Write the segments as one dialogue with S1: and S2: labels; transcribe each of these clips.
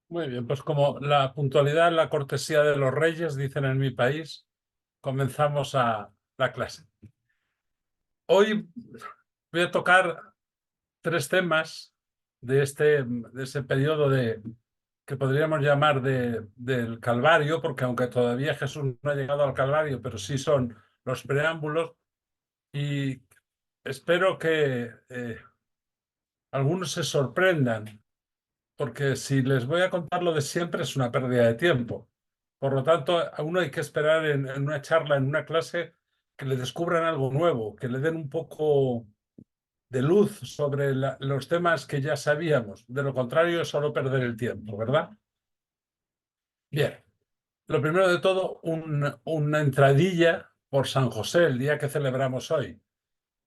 S1: Muy bien, pues como la puntualidad, la cortesía de los reyes, dicen en mi país, comenzamos a la clase. Hoy voy a tocar tres temas de ese periodo que podríamos llamar del Calvario, porque aunque todavía Jesús no ha llegado al Calvario, pero sí son los preámbulos, y espero que algunos se sorprendan porque si les voy a contar lo de siempre es una pérdida de tiempo. Por lo tanto, a uno hay que esperar en una charla, en una clase, que le descubran algo nuevo, que le den un poco de luz sobre los temas que ya sabíamos. De lo contrario, es solo perder el tiempo, ¿verdad? Bien, lo primero de todo, una entradilla por San José, el día que celebramos hoy.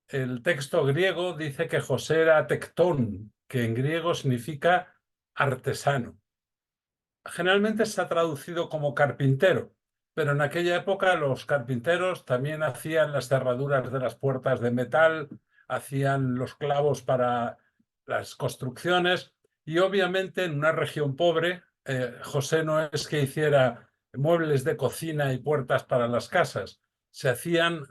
S1: El texto griego dice que José era tectón, que en griego significa artesano. Generalmente se ha traducido como carpintero, pero en aquella época los carpinteros también hacían las cerraduras de las puertas de metal, hacían los clavos para las construcciones y obviamente en una región pobre, José no es que hiciera muebles de cocina y puertas para las casas, se hacían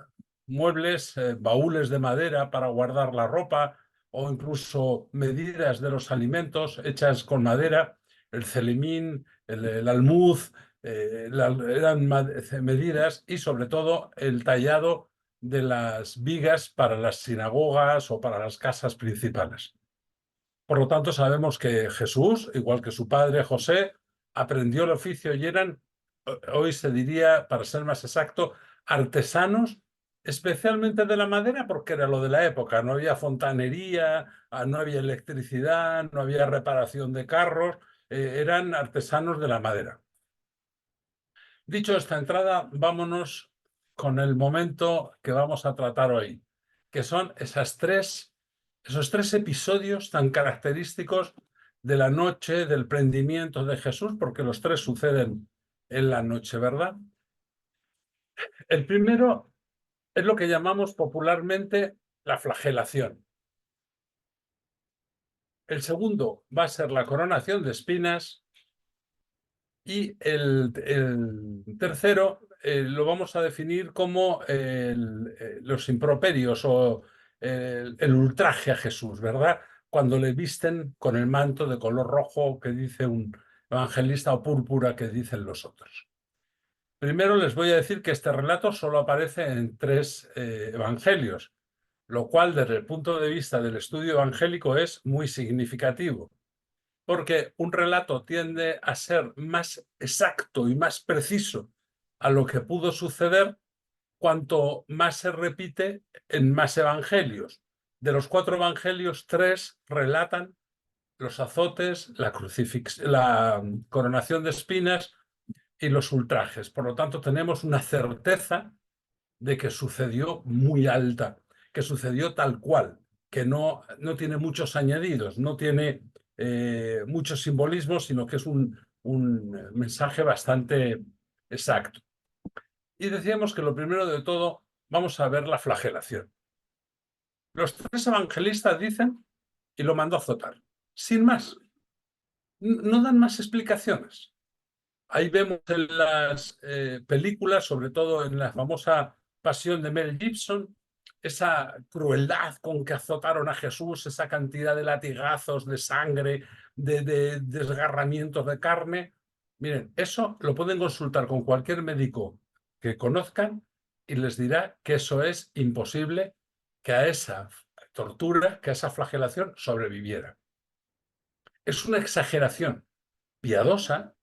S1: muebles, baúles de madera para guardar la ropa o incluso medidas de los alimentos hechas con madera, el celimín, el almuz, eran medidas y sobre todo el tallado de las vigas para las sinagogas o para las casas principales. Por lo tanto, sabemos que Jesús, igual que su padre José, aprendió el oficio y eran, hoy se diría, para ser más exacto, artesanos, especialmente de la madera, porque era lo de la época. No había fontanería, no había electricidad, no había reparación de carros, eran artesanos de la madera. Dicho esta entrada, vámonos con el momento que vamos a tratar hoy, que son esos tres episodios tan característicos de la noche del prendimiento de Jesús, porque los tres suceden en la noche, ¿verdad? El primero es lo que llamamos popularmente la flagelación. El segundo va a ser la coronación de espinas. Y el tercero lo vamos a definir como los improperios o el ultraje a Jesús, ¿verdad? Cuando le visten con el manto de color rojo que dice un evangelista o púrpura que dicen los otros. Primero les voy a decir que este relato solo aparece en tres evangelios, lo cual desde el punto de vista del estudio evangélico es muy significativo porque un relato tiende a ser más exacto y más preciso a lo que pudo suceder cuanto más se repite en más evangelios. De los cuatro evangelios, tres relatan los azotes, la coronación de espinas y los ultrajes. Por lo tanto, tenemos una certeza de que sucedió muy alta, que sucedió tal cual, que no tiene muchos añadidos, no tiene muchos simbolismos, sino que es un mensaje bastante exacto. Y decíamos que lo primero de todo, vamos a ver la flagelación. Los tres evangelistas dicen, y lo mandó a azotar, sin más, no dan más explicaciones. Ahí vemos en las películas, sobre todo en la famosa Pasión de Mel Gibson, esa crueldad con que azotaron a Jesús, esa cantidad de latigazos, de sangre, de desgarramientos de carne. Miren, eso lo pueden consultar con cualquier médico que conozcan y les dirá que eso es imposible, que a esa tortura, que a esa flagelación sobreviviera. Es una exageración piadosa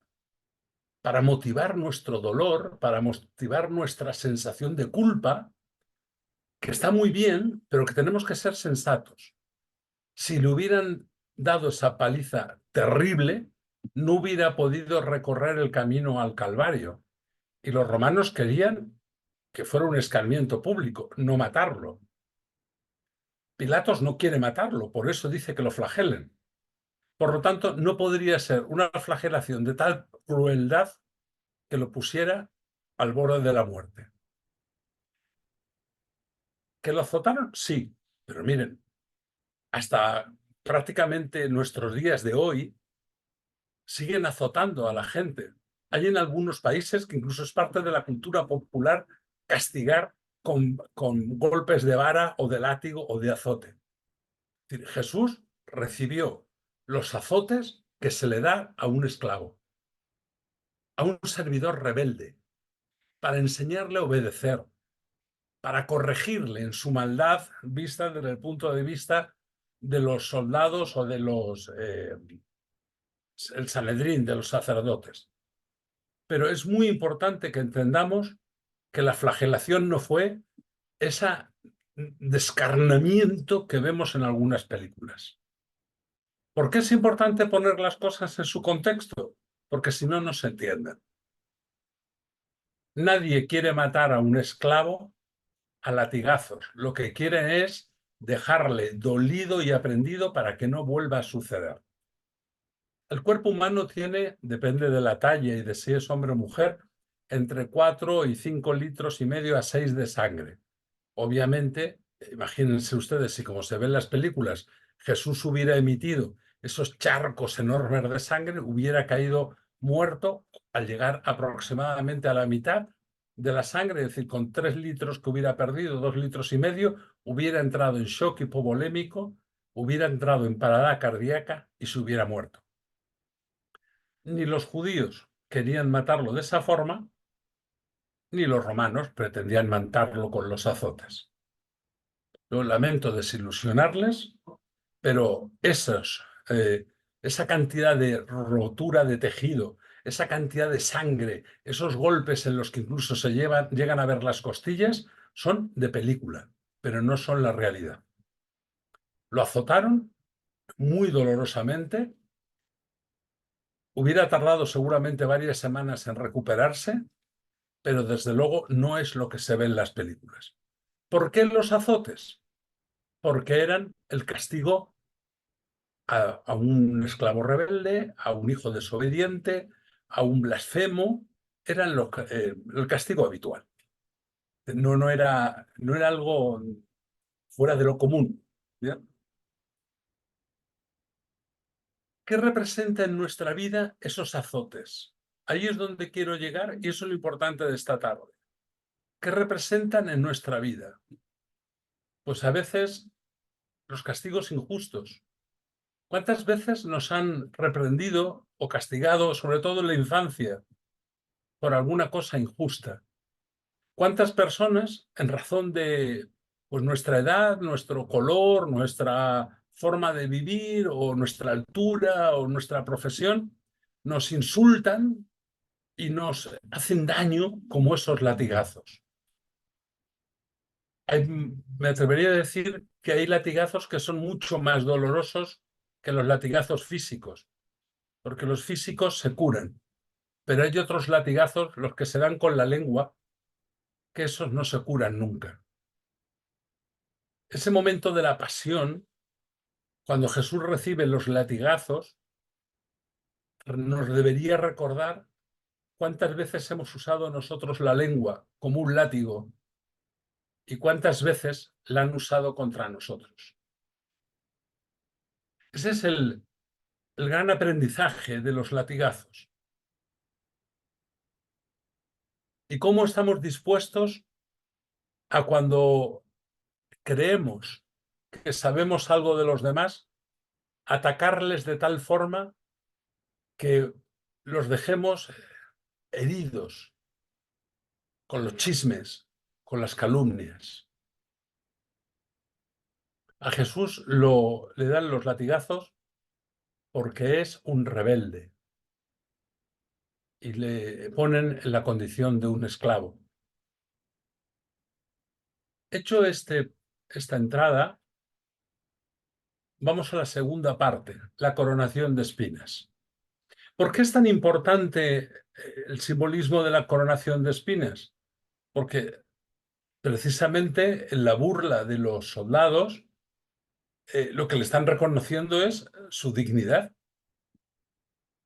S1: para motivar nuestro dolor, para motivar nuestra sensación de culpa, que está muy bien, pero que tenemos que ser sensatos. Si le hubieran dado esa paliza terrible, no hubiera podido recorrer el camino al Calvario. Y los romanos querían que fuera un escarmiento público, no matarlo. Pilatos no quiere matarlo, por eso dice que lo flagelen. Por lo tanto, no podría ser una flagelación de tal crueldad que lo pusiera al borde de la muerte. ¿Que lo azotaron? Sí, pero miren, hasta prácticamente nuestros días de hoy, siguen azotando a la gente. Hay en algunos países que incluso es parte de la cultura popular castigar con golpes de vara o de látigo o de azote. Es decir, Jesús recibió los azotes que se le da a un esclavo, a un servidor rebelde, para enseñarle a obedecer, para corregirle en su maldad vista desde el punto de vista de los soldados o de el Sanedrín, de los sacerdotes. Pero es muy importante que entendamos que la flagelación no fue ese descarnamiento que vemos en algunas películas. ¿Por qué es importante poner las cosas en su contexto? Porque si no, no se entienden. Nadie quiere matar a un esclavo a latigazos. Lo que quieren es dejarle dolido y aprendido para que no vuelva a suceder. El cuerpo humano tiene, depende de la talla y de si es hombre o mujer, entre 4 y 5 litros y medio a 6 de sangre. Obviamente, imagínense ustedes si como se ve en las películas, Jesús hubiera emitido esos charcos enormes de sangre, hubiera caído muerto al llegar aproximadamente a la mitad de la sangre, es decir, con 3 litros que hubiera perdido, 2 litros y medio, hubiera entrado en shock hipovolémico, hubiera entrado en parada cardíaca y se hubiera muerto. Ni los judíos querían matarlo de esa forma, ni los romanos pretendían matarlo con los azotes. Yo lamento desilusionarles, pero esa cantidad de rotura de tejido, esa cantidad de sangre, esos golpes en los que incluso llegan a ver las costillas, son de película, pero no son la realidad. Lo azotaron muy dolorosamente, hubiera tardado seguramente varias semanas en recuperarse, pero desde luego no es lo que se ve en las películas. ¿Por qué los azotes? Porque eran el castigo a un esclavo rebelde, a un hijo desobediente, a un blasfemo, eran el castigo habitual. No era algo fuera de lo común. ¿Bien? ¿Qué representa en nuestra vida esos azotes? Ahí es donde quiero llegar y eso es lo importante de esta tarde. ¿Qué representan en nuestra vida? Pues a veces los castigos injustos. ¿Cuántas veces nos han reprendido o castigado, sobre todo en la infancia, por alguna cosa injusta? ¿Cuántas personas, en razón de pues, nuestra edad, nuestro color, nuestra forma de vivir o nuestra altura o nuestra profesión, nos insultan y nos hacen daño como esos latigazos? Me atrevería a decir que hay latigazos que son mucho más dolorosos que los latigazos físicos, porque los físicos se curan, pero hay otros latigazos, los que se dan con la lengua, que esos no se curan nunca. Ese momento de la pasión, cuando Jesús recibe los latigazos, nos debería recordar cuántas veces hemos usado nosotros la lengua como un látigo y cuántas veces la han usado contra nosotros. Ese es el gran aprendizaje de los latigazos. Y cómo estamos dispuestos a cuando creemos que sabemos algo de los demás, atacarles de tal forma que los dejemos heridos con los chismes, con las calumnias. A Jesús le dan los latigazos porque es un rebelde y le ponen en la condición de un esclavo. Hecho esta entrada, vamos a la segunda parte, la coronación de espinas. ¿Por qué es tan importante el simbolismo de la coronación de espinas? Porque precisamente en la burla de los soldados, lo que le están reconociendo es su dignidad.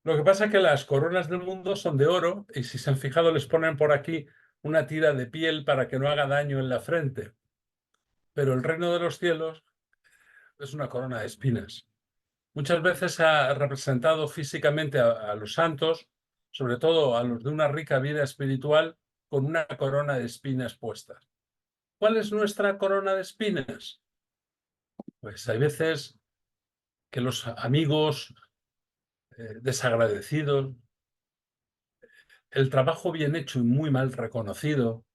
S1: Lo que pasa es que las coronas del mundo son de oro y si se han fijado les ponen por aquí una tira de piel para que no haga daño en la frente. Pero el reino de los cielos es una corona de espinas. Muchas veces ha representado físicamente a los santos, sobre todo a los de una rica vida espiritual, con una corona de espinas puestas. ¿Cuál es nuestra corona de espinas? Pues hay veces que los amigos desagradecidos, el trabajo bien hecho y muy mal reconocido,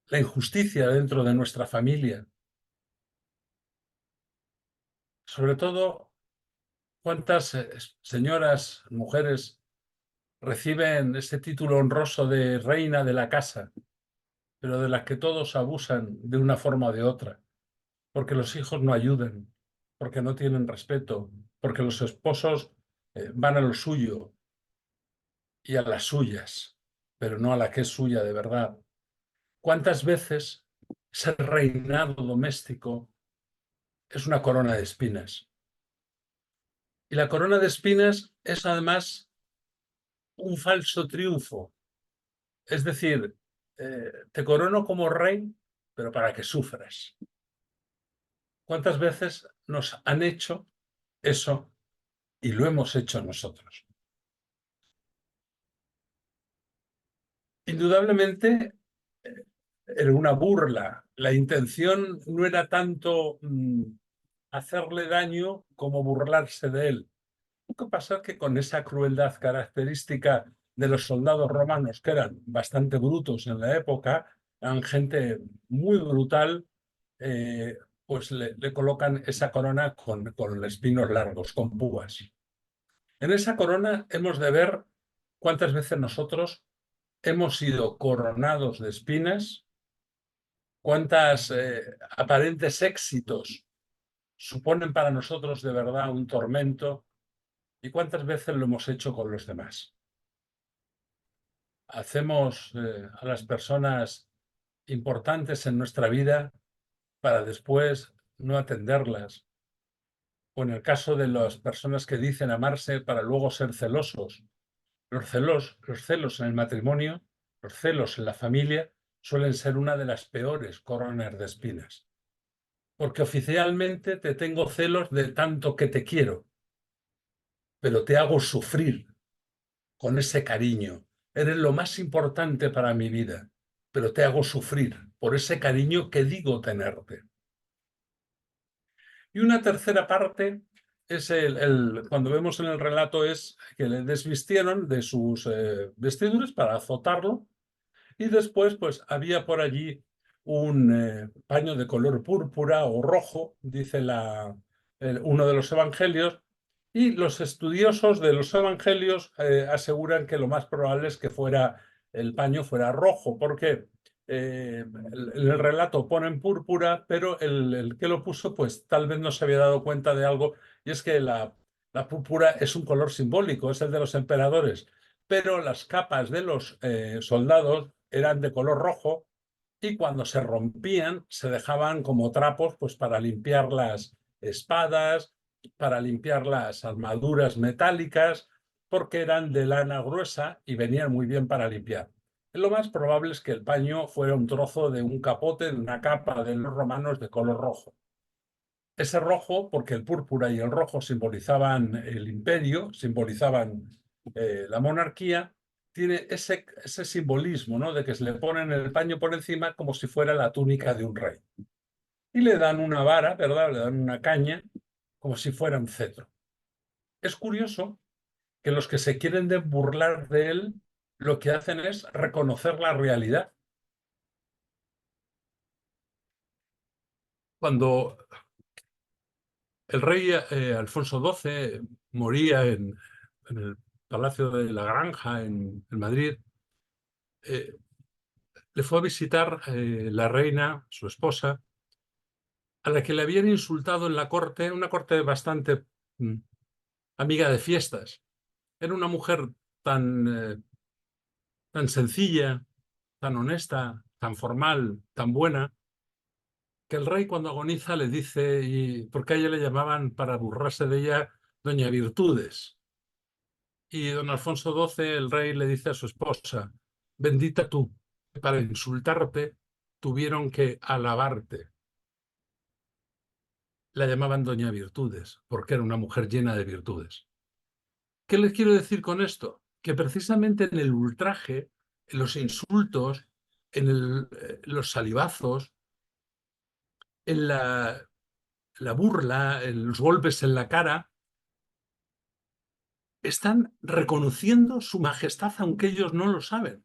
S1: la injusticia dentro de nuestra familia, sobre todo cuántas señoras, mujeres reciben ese título honroso de reina de la casa, pero de las que todos abusan de una forma o de otra, porque los hijos no ayudan, porque no tienen respeto, porque los esposos van a lo suyo y a las suyas, pero no a la que es suya de verdad. ¿Cuántas veces ese reinado doméstico es una corona de espinas? Y la corona de espinas es además un falso triunfo. Es decir, te corono como rey, pero para que sufras. ¿Cuántas veces nos han hecho eso y lo hemos hecho nosotros? Indudablemente era una burla. La intención no era tanto hacerle daño como burlarse de él. Lo que pasa es que con esa crueldad característica de los soldados romanos, que eran bastante brutos en la época, eran gente muy brutal, pues le colocan esa corona con espinos largos, con púas. En esa corona hemos de ver cuántas veces nosotros hemos sido coronados de espinas, cuántos aparentes éxitos suponen para nosotros de verdad un tormento y cuántas veces lo hemos hecho con los demás. Hacemos a las personas importantes en nuestra vida para después no atenderlas. O en el caso de las personas que dicen amarse para luego ser celosos. Los celos en el matrimonio, los celos en la familia, suelen ser una de las peores coronas de espinas. Porque oficialmente te tengo celos de tanto que te quiero, pero te hago sufrir con ese cariño. Eres lo más importante para mi vida, pero te hago sufrir por ese cariño que digo tenerte. Y una tercera parte es cuando vemos en el relato es que le desvistieron de sus vestiduras para azotarlo y después pues había por allí un paño de color púrpura o rojo, dice uno de los evangelios, y los estudiosos de los evangelios aseguran que lo más probable es que el paño fuera rojo, porque el relato pone en púrpura, pero el que lo puso pues tal vez no se había dado cuenta de algo, y es que la púrpura es un color simbólico, es el de los emperadores, pero las capas de los soldados eran de color rojo y cuando se rompían se dejaban como trapos pues para limpiar las espadas, para limpiar las armaduras metálicas, porque eran de lana gruesa y venían muy bien para limpiar. Lo más probable es que el paño fuera un trozo de un capote, de una capa de los romanos de color rojo. Ese rojo, porque el púrpura y el rojo simbolizaban el imperio, simbolizaban la monarquía, tiene ese simbolismo, ¿no? De que se le ponen el paño por encima como si fuera la túnica de un rey. Y le dan una vara, ¿verdad? Le dan una caña, como si fuera un cetro. Es curioso que los que se quieren burlar de él, lo que hacen es reconocer la realidad. Cuando el rey Alfonso XII moría en el Palacio de la Granja, en Madrid, eh, le fue a visitar la reina, su esposa, a la que le habían insultado en la corte, una corte bastante mm, amiga de fiestas. Era una mujer tan sencilla, tan honesta, tan formal, tan buena, que el rey cuando agoniza le dice, y porque a ella le llamaban, para burlarse de ella, Doña Virtudes. Y don Alfonso XII, el rey, le dice a su esposa, bendita tú, que para insultarte tuvieron que alabarte. la llamaban Doña Virtudes, porque era una mujer llena de virtudes. ¿Qué les quiero decir con esto? Que precisamente en el ultraje, en los insultos, los salivazos, en la burla, en los golpes en la cara, están reconociendo su majestad aunque ellos no lo saben.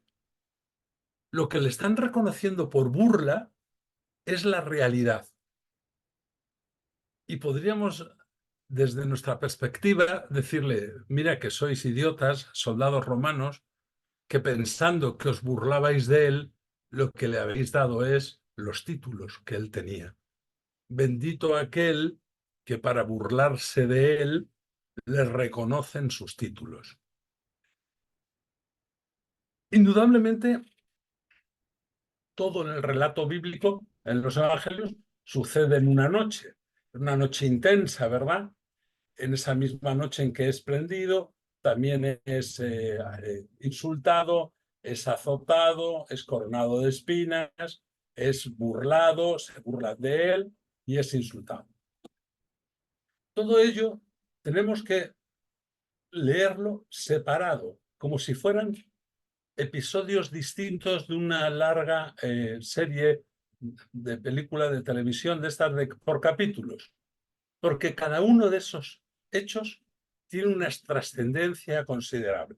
S1: Lo que le están reconociendo por burla es la realidad. Y podríamos, desde nuestra perspectiva, decirle, mira que sois idiotas, soldados romanos, que pensando que os burlabais de él, lo que le habéis dado es los títulos que él tenía. Bendito aquel que para burlarse de él le reconocen sus títulos. Indudablemente, todo en el relato bíblico, en los evangelios, sucede en una noche intensa, ¿verdad? En esa misma noche en que es prendido, también es insultado, es azotado, es coronado de espinas, es burlado, se burla de él y es insultado. Todo ello tenemos que leerlo separado, como si fueran episodios distintos de una larga serie de película de televisión de estas por capítulos, porque cada uno de esos hechos tiene una trascendencia considerable.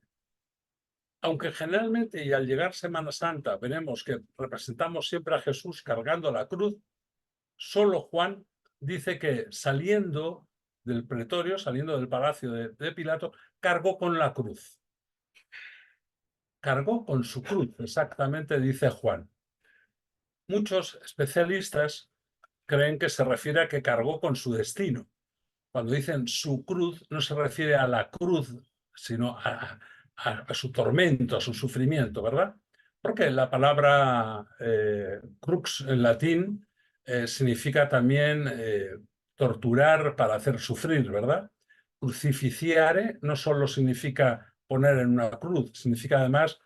S1: Aunque generalmente y al llegar Semana Santa veremos que representamos siempre a Jesús cargando la cruz, solo Juan dice que saliendo del pretorio, saliendo del palacio de Pilato, cargó con la cruz. Cargó con su cruz, exactamente dice Juan. Muchos especialistas creen que se refiere a que cargó con su destino. Cuando dicen su cruz, no se refiere a la cruz, sino a su tormento, a su sufrimiento, ¿verdad? Porque la palabra crux en latín significa también torturar para hacer sufrir, ¿verdad? Crucificiare no solo significa poner en una cruz, significa además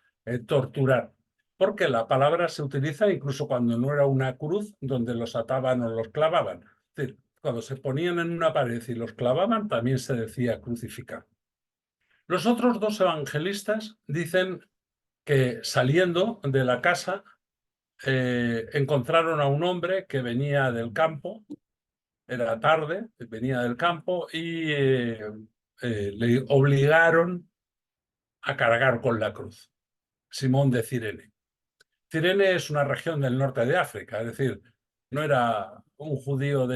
S1: torturar. Porque la palabra se utiliza incluso cuando no era una cruz donde los ataban o los clavaban. Es decir, cuando se ponían en una pared y los clavaban, también se decía crucificar. Los otros dos evangelistas dicen que saliendo de la casa encontraron a un hombre que venía del campo, era tarde, venía del campo y le obligaron a cargar con la cruz. Simón de Cirene. Cirene es una región del norte de África, es decir, no era un judío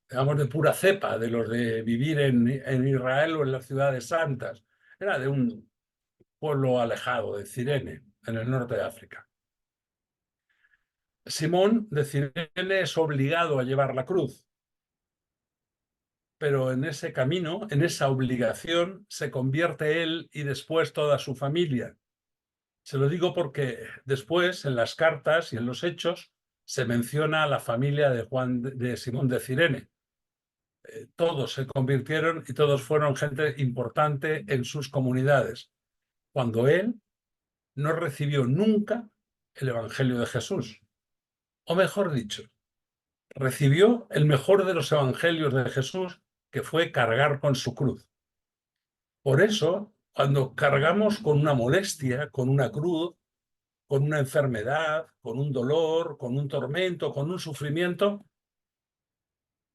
S1: digamos, de pura cepa, de los de vivir en Israel o en las ciudades santas. Era de un pueblo alejado, de Cirene, en el norte de África. Simón de Cirene es obligado a llevar la cruz, pero en ese camino, en esa obligación, se convierte él y después toda su familia. Se lo digo porque después, en las cartas y en los hechos, se menciona a la familia de Simón de Cirene. Todos se convirtieron y todos fueron gente importante en sus comunidades, cuando él no recibió nunca el Evangelio de Jesús. O mejor dicho, recibió el mejor de los Evangelios de Jesús, que fue cargar con su cruz. Por eso, cuando cargamos con una molestia, con una cruz, con una enfermedad, con un dolor, con un tormento, con un sufrimiento,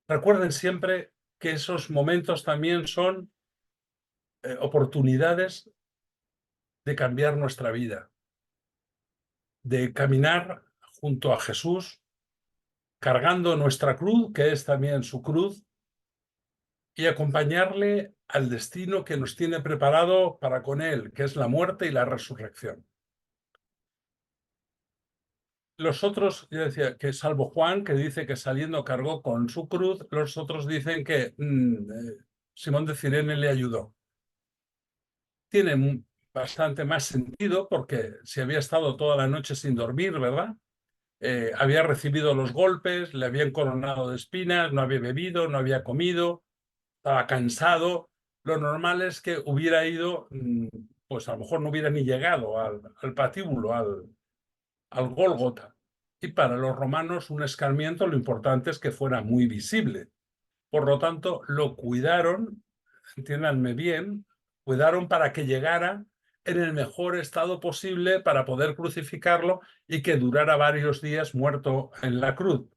S1: recuerden siempre que esos momentos también son oportunidades de cambiar nuestra vida, de caminar junto a Jesús, cargando nuestra cruz, que es también su cruz, y acompañarle al destino que nos tiene preparado para con él, que es la muerte y la resurrección. Los otros, yo decía que salvo Juan, que dice que saliendo cargó con su cruz, los otros dicen que Simón de Cirene le ayudó. Tiene bastante más sentido porque si había estado toda la noche sin dormir, ¿verdad? Había recibido los golpes, le habían coronado de espinas, no había bebido, no había comido, estaba cansado. Lo normal es que hubiera ido, pues a lo mejor no hubiera ni llegado al patíbulo, al Gólgota. Y para los romanos un escarmiento lo importante es que fuera muy visible. Por lo tanto, lo cuidaron, entiéndanme bien, cuidaron para que llegara en el mejor estado posible para poder crucificarlo y que durara varios días muerto en la cruz,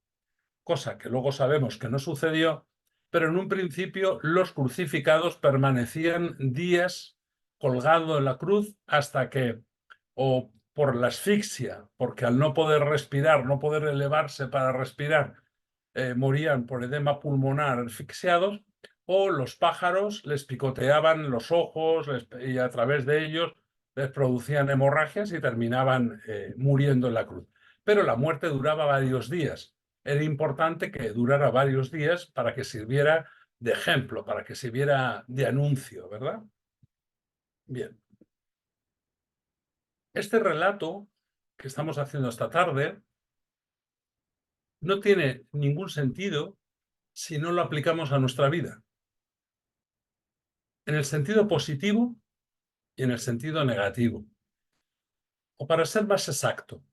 S1: cosa que luego sabemos que no sucedió, pero en un principio los crucificados permanecían días colgados en la cruz hasta que, o por la asfixia, porque al no poder respirar, no poder elevarse para respirar, morían por edema pulmonar asfixiados, o los pájaros les picoteaban los ojos y a través de ellos les producían hemorragias y terminaban muriendo en la cruz. Pero la muerte duraba varios días. Era importante que durara varios días para que sirviera de ejemplo, para que sirviera de anuncio, ¿verdad? Bien. Este relato que estamos haciendo esta tarde no tiene ningún sentido si no lo aplicamos a nuestra vida. En el sentido positivo y en el sentido negativo. O para ser más exacto,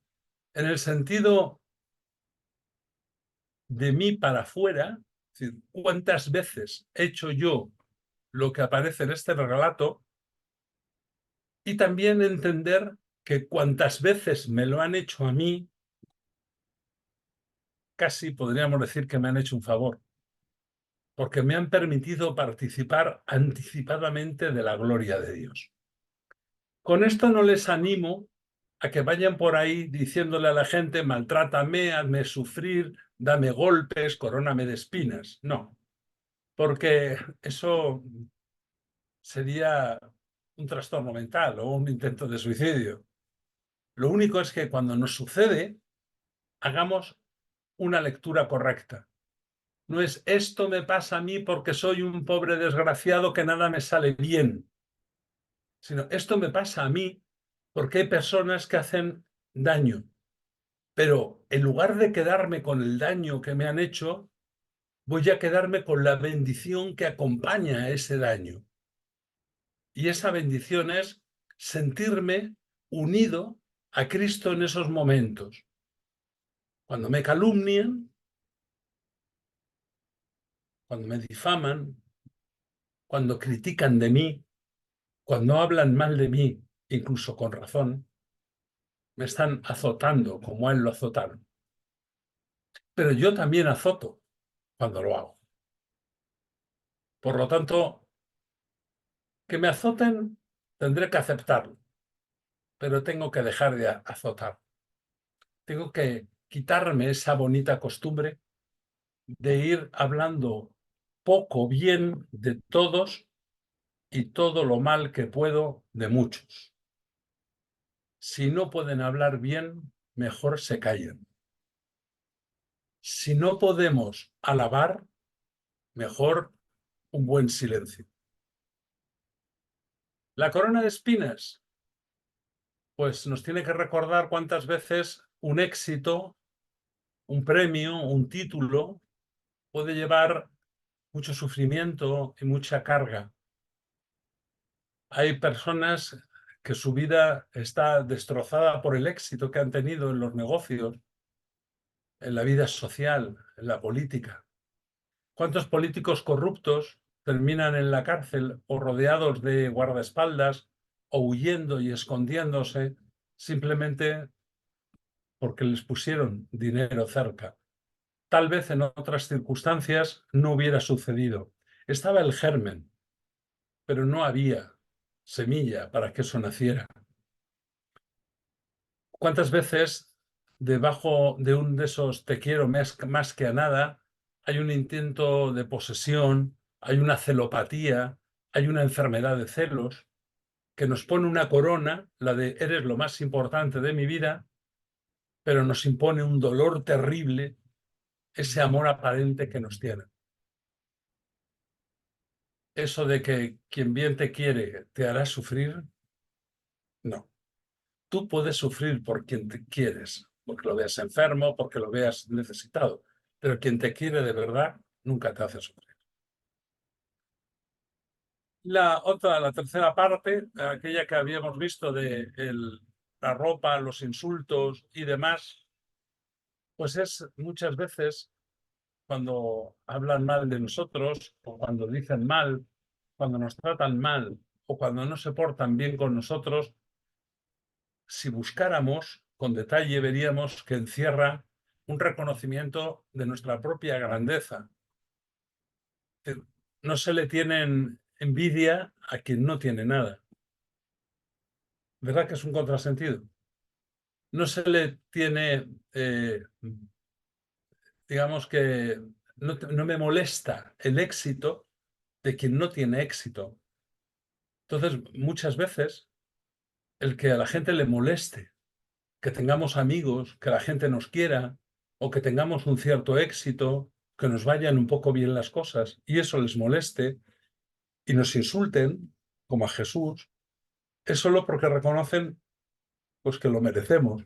S1: en el sentido de mí para afuera, es decir, cuántas veces he hecho yo lo que aparece en este relato, y también entender que cuantas veces me lo han hecho a mí, casi podríamos decir que me han hecho un favor, porque me han permitido participar anticipadamente de la gloria de Dios. Con esto no les animo a que vayan por ahí diciéndole a la gente, maltrátame, hazme sufrir, dame golpes, coróname de espinas. No, porque eso sería un trastorno mental o un intento de suicidio. Lo único es que cuando nos sucede, hagamos una lectura correcta. No es esto me pasa a mí porque soy un pobre desgraciado que nada me sale bien, sino esto me pasa a mí porque hay personas que hacen daño. Pero en lugar de quedarme con el daño que me han hecho, voy a quedarme con la bendición que acompaña a ese daño. Y esa bendición es sentirme unido a Cristo en esos momentos. Cuando me calumnian, cuando me difaman, cuando critican de mí, cuando hablan mal de mí, incluso con razón, me están azotando como a él lo azotaron. Pero yo también azoto cuando lo hago. Por lo tanto, que me azoten, tendré que aceptarlo, pero tengo que dejar de azotar. Tengo que quitarme esa bonita costumbre de ir hablando poco bien de todos y todo lo mal que puedo de muchos. Si no pueden hablar bien, mejor se callen. Si no podemos alabar, mejor un buen silencio. La corona de espinas, pues nos tiene que recordar cuántas veces un éxito, un premio, un título, puede llevar mucho sufrimiento y mucha carga. Hay personas que su vida está destrozada por el éxito que han tenido en los negocios, en la vida social, en la política. ¿Cuántos políticos corruptos terminan en la cárcel o rodeados de guardaespaldas o huyendo y escondiéndose simplemente porque les pusieron dinero cerca? Tal vez en otras circunstancias no hubiera sucedido. Estaba el germen, pero no había semilla para que eso naciera. ¿Cuántas veces debajo de un de esos te quiero más que a nada hay un intento de posesión, hay una celopatía, hay una enfermedad de celos que nos pone una corona, la de eres lo más importante de mi vida, pero nos impone un dolor terrible ese amor aparente que nos tiene? Eso de que quien bien te quiere te hará sufrir, no. Tú puedes sufrir por quien te quieres, porque lo veas enfermo, porque lo veas necesitado, pero quien te quiere de verdad nunca te hace sufrir. La tercera parte, aquella que habíamos visto de la ropa, los insultos y demás, Pues es muchas veces cuando hablan mal de nosotros, o cuando dicen mal, cuando nos tratan mal, o cuando no se portan bien con nosotros, si buscáramos con detalle veríamos que encierra un reconocimiento de nuestra propia grandeza. No se le tiene envidia a quien no tiene nada. ¿Verdad que es un contrasentido? No se le tiene, digamos que no me molesta el éxito de quien no tiene éxito. Entonces, muchas veces, el que a la gente le moleste, que tengamos amigos, que la gente nos quiera, o que tengamos un cierto éxito, que nos vayan un poco bien las cosas, y eso les moleste, y nos insulten, como a Jesús, es solo porque reconocen pues, que lo merecemos,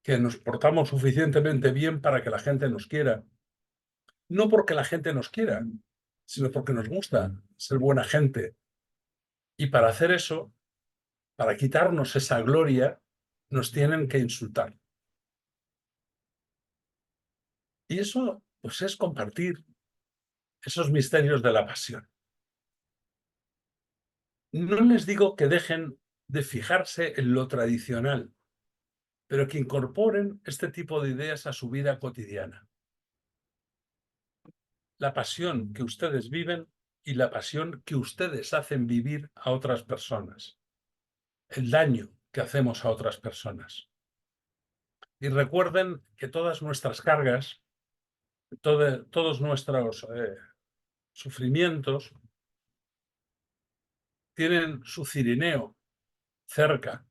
S1: que nos portamos suficientemente bien para que la gente nos quiera. No porque la gente nos quiera, sino porque nos gusta ser buena gente. Y para hacer eso, para quitarnos esa gloria, nos tienen que insultar. Y eso, pues, es compartir esos misterios de la pasión. No les digo que dejen de fijarse en lo tradicional, pero que incorporen este tipo de ideas a su vida cotidiana. La pasión que ustedes viven y la pasión que ustedes hacen vivir a otras personas. El daño que hacemos a otras personas. Y recuerden que todas nuestras cargas, todos nuestros sufrimientos, tienen su cirineo cerca.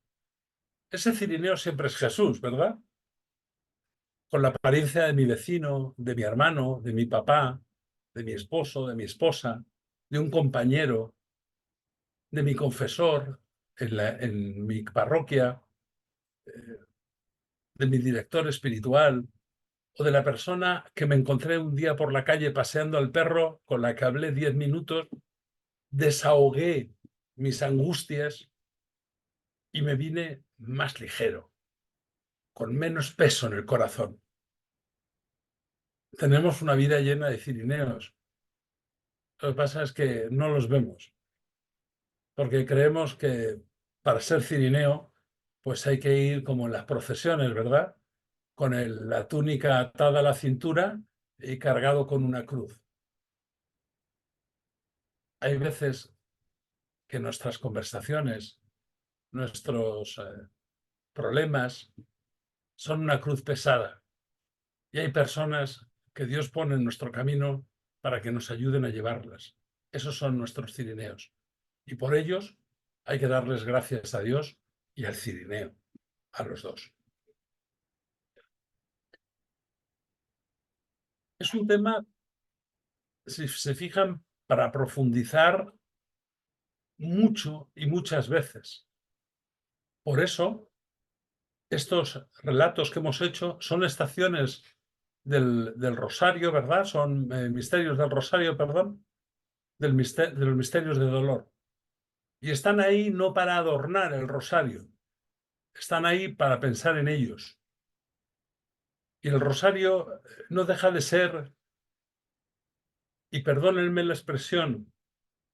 S1: Ese cirineo siempre es Jesús, ¿verdad? Con la apariencia de mi vecino, de mi hermano, de mi papá, de mi esposo, de mi esposa, de un compañero, de mi confesor en mi parroquia, de mi director espiritual, o de la persona que me encontré un día por la calle paseando al perro, con la que hablé 10 minutos, desahogué mis angustias y me vine más ligero, con menos peso en el corazón. Tenemos una vida llena de cirineos. Lo que pasa es que no los vemos, porque creemos que para ser cirineo, pues hay que ir como en las procesiones, ¿verdad? Con la túnica atada a la cintura y cargado con una cruz. Hay veces que nuestras conversaciones, nuestros problemas, son una cruz pesada. Y hay personas que Dios pone en nuestro camino para que nos ayuden a llevarlas. Esos son nuestros cirineos. Y por ellos hay que darles gracias a Dios y al cirineo, a los dos. Es un tema, si se fijan, para profundizar mucho y muchas veces. Por eso, estos relatos que hemos hecho son estaciones del Rosario, ¿verdad? Son misterios del Rosario, perdón, de los misterios de dolor. Y están ahí no para adornar el Rosario, están ahí para pensar en ellos. Y el Rosario no deja de ser, y perdónenme la expresión,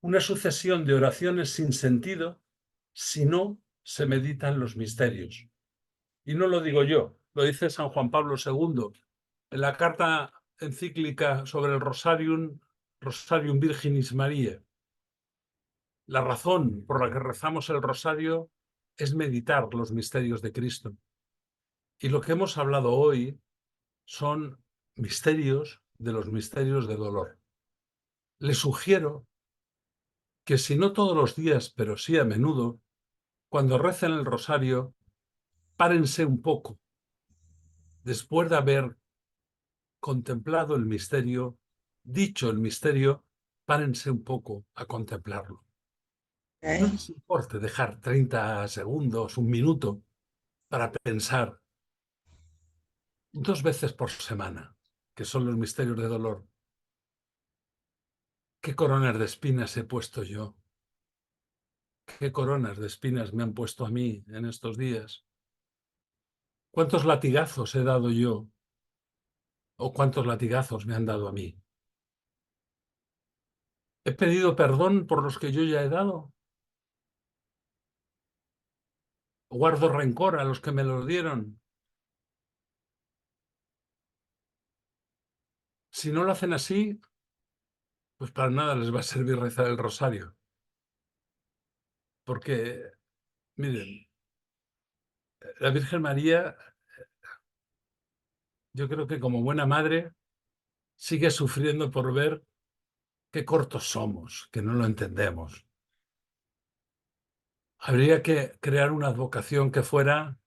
S1: una sucesión de oraciones sin sentido si no se meditan los misterios. Y no lo digo yo, lo dice San Juan Pablo II en la carta encíclica sobre el Rosarium Virginis Maria. La razón por la que rezamos el rosario es meditar los misterios de Cristo. Y lo que hemos hablado hoy son misterios de los misterios de dolor. Les sugiero que si no todos los días, pero sí a menudo, cuando recen el rosario, párense un poco, después de haber contemplado el misterio, dicho el misterio, párense un poco a contemplarlo. No
S2: Okay.
S1: les importe dejar 30 segundos, un minuto, para pensar 2 veces por semana, que son los misterios de dolor. ¿Qué coronas de espinas he puesto yo? ¿Qué coronas de espinas me han puesto a mí en estos días? ¿Cuántos latigazos he dado yo ¿O cuántos latigazos me han dado a mí? ¿He pedido perdón por los que yo ya he dado? ¿Guardo rencor a los que me los dieron? Si no lo hacen así, pues para nada les va a servir rezar el rosario. Porque, miren, la Virgen María, yo creo que como buena madre, sigue sufriendo por ver qué cortos somos, que no lo entendemos. Habría que crear una advocación que fuera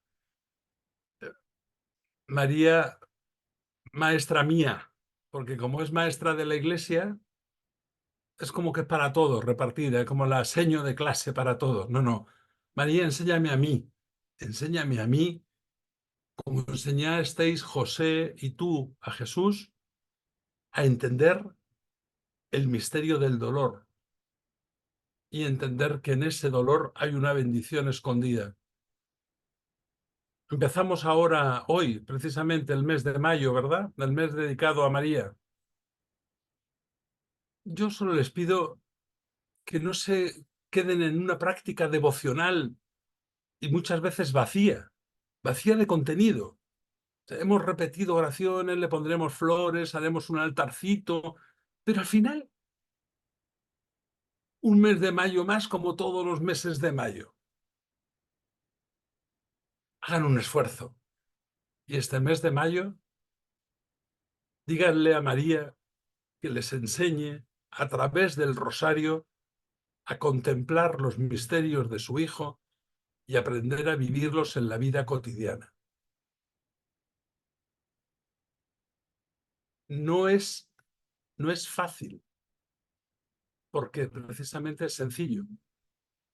S1: María, maestra mía, porque como es maestra de la Iglesia, es como que para todos, repartida, como la seño de clase para todos. No, no. María, enséñame a mí, como enseñasteis José y tú a Jesús, a entender el misterio del dolor y entender que en ese dolor hay una bendición escondida. Empezamos ahora, hoy, precisamente el mes de mayo, ¿verdad? El mes dedicado a María. Yo solo les pido que no se queden en una práctica devocional y muchas veces vacía, vacía de contenido. Hemos repetido oraciones, le pondremos flores, haremos un altarcito, pero al final, un mes de mayo más como todos los meses de mayo. Hagan un esfuerzo. Y este mes de mayo, díganle a María que les enseñe a través del rosario a contemplar los misterios de su Hijo y aprender a vivirlos en la vida cotidiana. No es, no es fácil, porque precisamente es sencillo.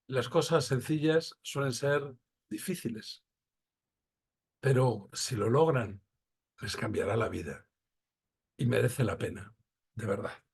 S1: Las cosas sencillas suelen ser difíciles, pero si lo logran, les cambiará la vida y merece la pena, de verdad.